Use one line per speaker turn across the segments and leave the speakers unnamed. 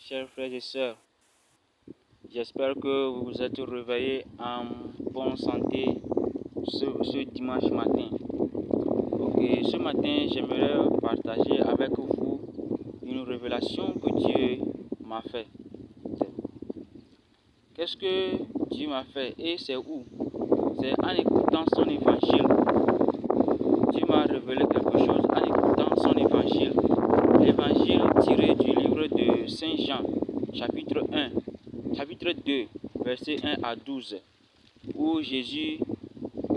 Chers frères et sœurs, j'espère que vous vous êtes réveillés en bonne santé ce dimanche matin. Ok, ce matin, j'aimerais partager avec vous une révélation que Dieu m'a faite. Qu'est-ce que Dieu m'a fait et c'est où? C'est en écoutant son évangile. Dieu m'a révélé quelque chose en écoutant son évangile. L'évangile tiré du livre de Saint Jean, chapitre 2, versets 1 à 12, où Jésus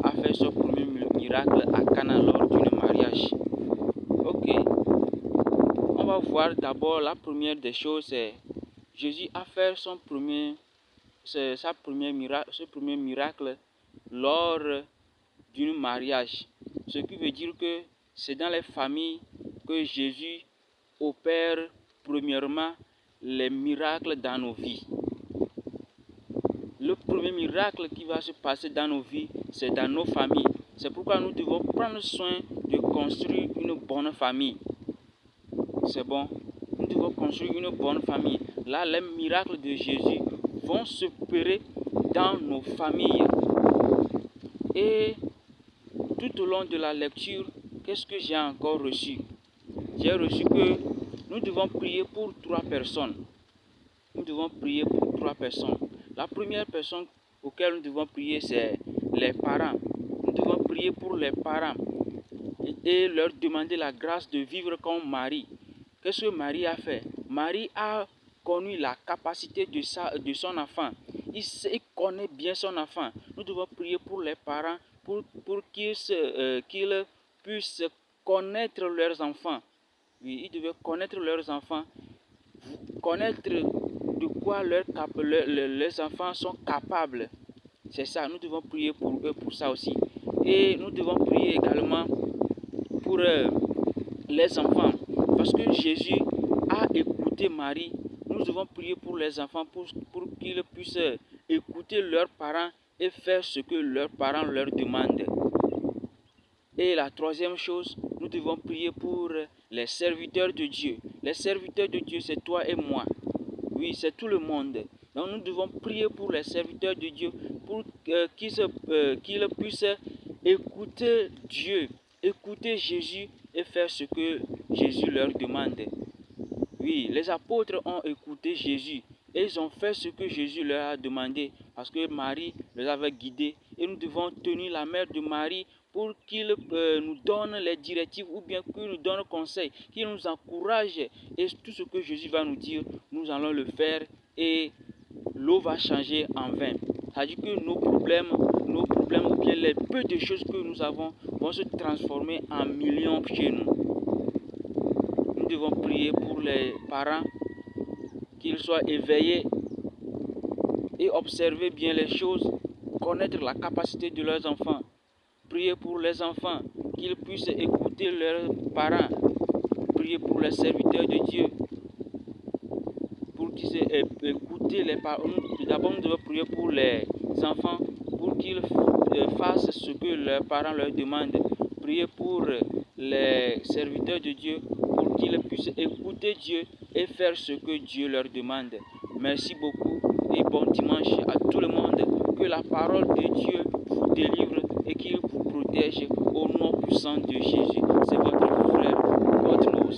a fait son premier miracle à Cana lors d'un mariage. Ok, on va voir d'abord la première des choses, c'est Jésus a fait ce premier miracle lors d'un mariage. Ce qui veut dire que c'est dans les familles que Jésus opère premièrement les miracles dans nos vies. Le premier miracle qui va se passer dans nos vies, c'est dans nos familles. C'est pourquoi nous devons prendre soin de construire une bonne famille. C'est bon. Nous devons construire une bonne famille. Là, les miracles de Jésus vont s'opérer dans nos familles. Et tout au long de la lecture, qu'est-ce que j'ai encore reçu? J'ai reçu que nous devons prier pour 3 personnes. Nous devons prier pour 3 personnes. La première personne auquel nous devons prier, c'est les parents. Nous devons prier pour les parents et leur demander la grâce de vivre comme Marie. Qu'est-ce que Marie a fait? Marie a connu la capacité de son enfant. Il connaît bien son enfant. Nous devons prier pour les parents pour qu'ils puissent connaître leurs enfants. Oui, ils devaient connaître leurs enfants, connaître de quoi leurs enfants sont capables. C'est ça, nous devons prier pour eux, pour ça aussi. Et nous devons prier également pour les enfants. Parce que Jésus a écouté Marie. Nous devons prier pour les enfants pour qu'ils puissent écouter leurs parents et faire ce que leurs parents leur demandent. Et la troisième chose, nous devons prier pour les serviteurs de Dieu. Les serviteurs de Dieu, c'est toi et moi. Oui, c'est tout le monde. Donc nous devons prier pour les serviteurs de Dieu pour qu'ils puissent écouter Dieu, écouter Jésus et faire ce que Jésus leur demande. Oui, les apôtres ont écouté Jésus et ils ont fait ce que Jésus leur a demandé parce que Marie les avait guidés. Et nous devons tenir la main de Marie pour qu'il nous donne les directives ou bien qu'il nous donne conseil, qu'il nous encourage. Et tout ce que Jésus va nous dire, nous allons le faire et l'eau va changer en vin. C'est-à-dire que nos problèmes ou bien les peu de choses que nous avons vont se transformer en millions chez nous. Nous devons prier pour les parents, qu'ils soient éveillés et observer bien les choses, connaître la capacité de leurs enfants. Prier pour les enfants, qu'ils puissent écouter leurs parents. Prier pour les serviteurs de Dieu, pour qu'ils écoutent les parents. D'abord, nous devons prier pour les enfants, pour qu'ils fassent ce que leurs parents leur demandent. Prier pour les serviteurs de Dieu, pour qu'ils puissent écouter Dieu et faire ce que Dieu leur demande. Merci beaucoup et bon dimanche à tout le monde. Que la parole de Dieu vous délivre et qu'il vous protège au nom puissant de Jésus. C'est votre frère, votre